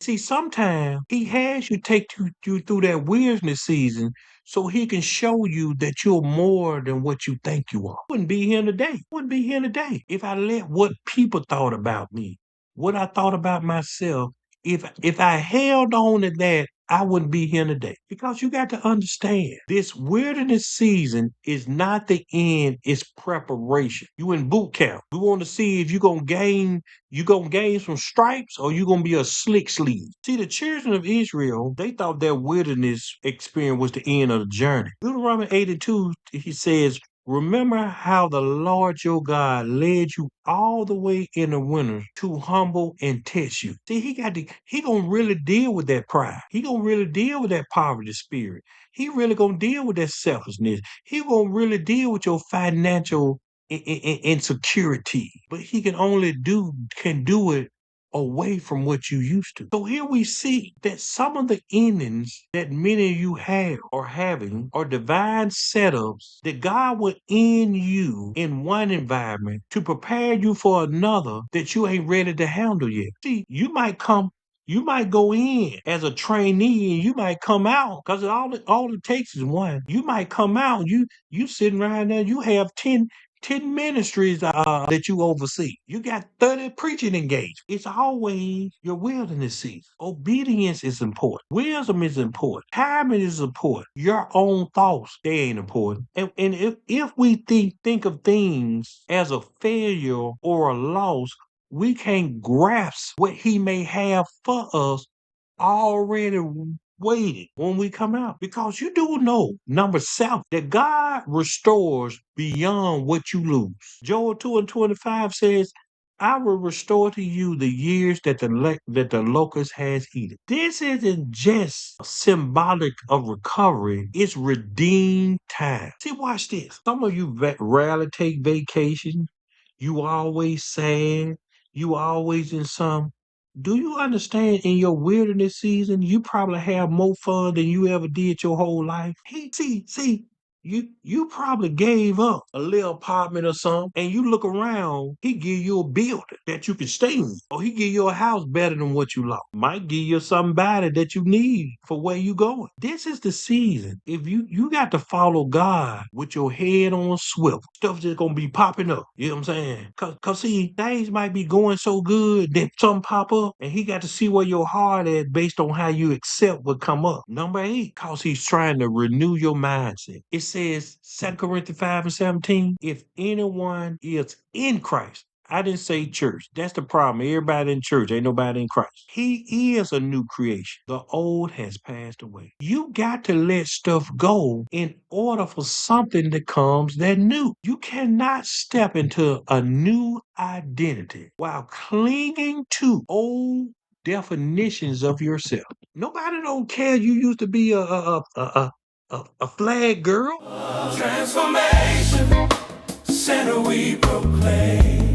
See, sometimes he has you take you through that wilderness season so he can show you that you're more than what you think you are. I wouldn't be here today. I wouldn't be here today if I let what people thought about me, what I thought about myself. If I held on to that, I wouldn't be here today. Because you got to understand, this wilderness season is not the end, it's preparation. You in boot camp. We want to see if you gonna gain some stripes or you gonna be a slick sleeve. See, the children of Israel, they thought their wilderness experience was the end of the journey. Deuteronomy 82, he says, remember how the Lord your God led you all the way in the winter to humble and test you. See, he gonna really deal with that pride. He gonna really deal with that poverty spirit. He really gonna deal with that selfishness. He gonna really deal with your financial insecurity. But he can do it away from what you used to. So here we see that some of the endings that many of you have or having are divine setups that God will end you in one environment to prepare you for another that you ain't ready to handle yet. See, you might go in as a trainee and you might come out because all it takes is one. You might come out, you sitting around there, you have 10 ministries that you oversee. You got 30 preaching engagements. It's always your wilderness season. Obedience is important. Wisdom is important. Timing is important. Your own thoughts, they ain't important. And if we think of things as a failure or a loss, we can't grasp what he may have for us already waiting when we come out. Because you do know, number 7, that God restores beyond what you lose. Joel 2 and 25 says, I will restore to you the years that the locust has eaten. This isn't just symbolic of recovery, it's redeemed time. See, watch this. Some of you rarely take vacation. You always sad. You always in some. Do you understand in your wilderness season, you probably have more fun than you ever did your whole life? See, you probably gave up a little apartment or something, and you look around, he give you a building that you can stay in, or he give you a house better than what you lost. Might give you somebody that you need for where you going. This is the season. If you got to follow God with your head on swivel, stuff just gonna be popping up. You know what I'm saying? Cause see, things might be going so good that something pop up, and he got to see where your heart at based on how you accept what come up. Number 8, cause he's trying to renew your mindset. It says 2 Corinthians 5 and 17, if anyone is in Christ. I didn't say church. That's the problem. Everybody in church, ain't nobody in Christ. He is a new creation. The old has passed away. You got to let stuff go in order for something that comes that new. You cannot step into a new identity while clinging to old definitions of yourself. Nobody don't care you used to be a flag girl. Transformation, center we proclaim.